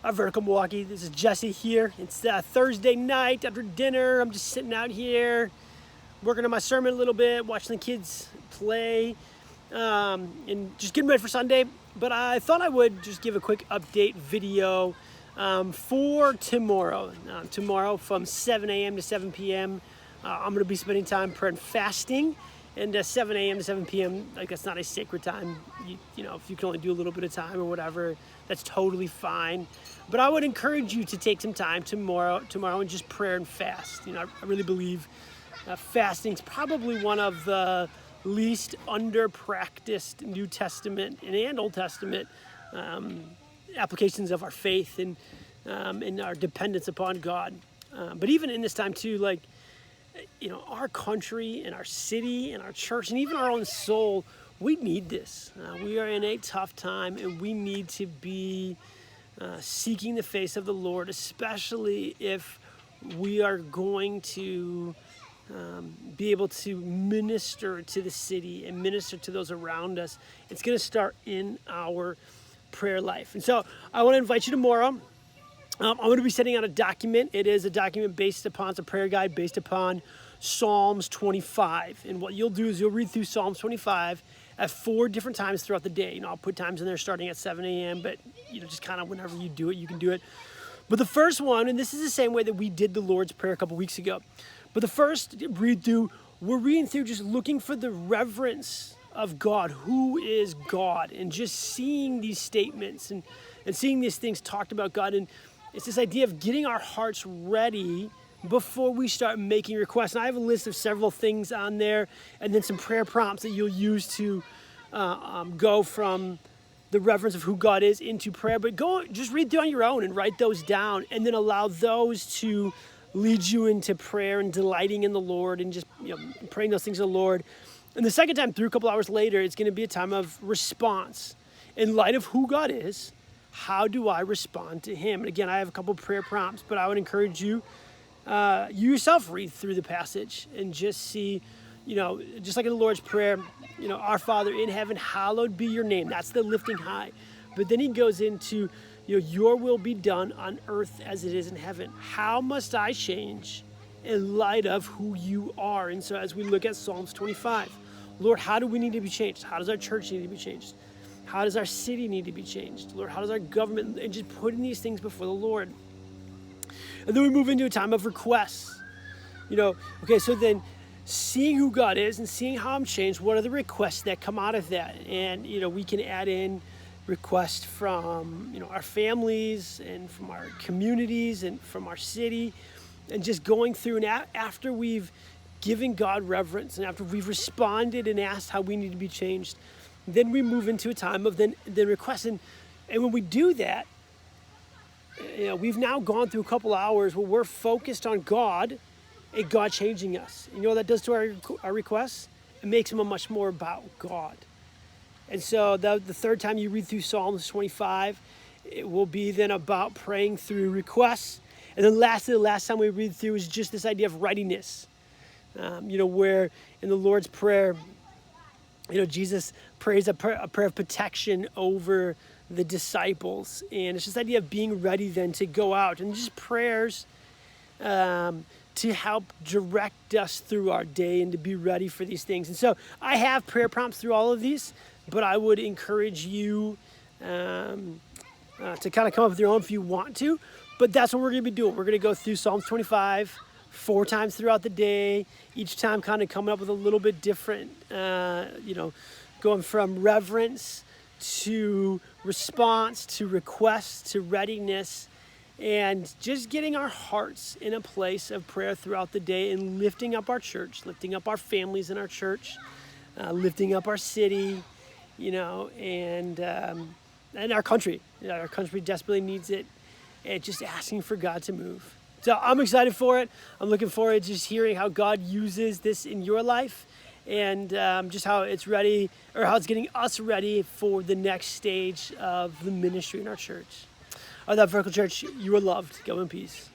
Vertical Milwaukee. This is Jesse here. It's Thursday night after dinner. I'm just sitting out here working on my sermon a little bit, watching the kids play, and just getting ready for Sunday. But I thought I would just give a quick update video for tomorrow. Tomorrow from 7 a.m. to 7 p.m. I'm going to be spending time prayer and fasting. And 7 a.m. to 7 p.m., like, that's not a sacred time. You know, if you can only do a little bit of time or whatever, that's totally fine. But I would encourage you to take some time tomorrow and just prayer and fast. You know, I really believe fasting is probably one of the least under-practiced New Testament and Old Testament applications of our faith and our dependence upon God. But even in this time too, like, you know, our country and our city and our church and even our own soul, we need this. We are in a tough time, and we need to be seeking the face of the Lord, especially if we are going to be able to minister to the city and minister to those around us. It's going to start in our prayer life. And so I want to invite you tomorrow. I'm going to be sending out a document. It is a document based upon, it's a prayer guide based upon Psalms 25. And what you'll do is you'll read through Psalms 25 at 4 different times throughout the day. You know, I'll put times in there starting at 7 a.m., but, you know, just kind of whenever you do it, you can do it. But the first one, and this is the same way that we did the Lord's Prayer a couple weeks ago, but the first read through, we're reading through just looking for the reverence of God. Who is God? And just seeing these statements and seeing these things talked about God. And it's this idea of getting our hearts ready before we start making requests. And I have a list of several things on there, and then some prayer prompts that you'll use to go from the reverence of who God is into prayer. But just read through on your own and write those down, and then allow those to lead you into prayer and delighting in the Lord and just, you know, praying those things to the Lord. And the second time through, a couple hours later, it's going to be a time of response. In light of who God is, how do I respond to him? And again, I have a couple prayer prompts, but I would encourage you, you yourself read through the passage and just see, you know, just like in the Lord's Prayer, you know, our Father in heaven, hallowed be your name. That's the lifting high. But then he goes into, you know, your will be done on earth as it is in heaven. How must I change in light of who you are? And so as we look at Psalms 25, Lord, how do we need to be changed? How does our church need to be changed? How does our city need to be changed? Lord, how does our government, and just putting these things before the Lord. And then we move into a time of requests. You know, okay, so then seeing who God is and seeing how I'm changed, what are the requests that come out of that? And, you know, we can add in requests from, you know, our families and from our communities and from our city, and just going through, and after we've given God reverence and after we've responded and asked how we need to be changed, then we move into a time of then request. And when we do that, you know, we've now gone through a couple hours where we're focused on God and God changing us. You know what that does to our requests? It makes them much more about God. And so the third time you read through Psalms 25, it will be then about praying through requests. And then lastly, the last time we read through is just this idea of readiness. You know, where in the Lord's Prayer, you know, Jesus prays a prayer of protection over the disciples. And it's just the idea of being ready then to go out, and just prayers to help direct us through our day and to be ready for these things. And so I have prayer prompts through all of these, but I would encourage you to kind of come up with your own if you want to. But that's what we're going to be doing. We're going to go through Psalms 25 4 times throughout the day, each time kind of coming up with a little bit different, you know, going from reverence to response to request to readiness, and just getting our hearts in a place of prayer throughout the day and lifting up our church, lifting up our families in our church, lifting up our city, you know, and our country. You know, our country desperately needs it, and just asking for God to move. So I'm excited for it. I'm looking forward to just hearing how God uses this in your life, and just how it's ready, or how it's getting us ready for the next stage of the ministry in our church. That Vertical Church, you are loved. Go in peace.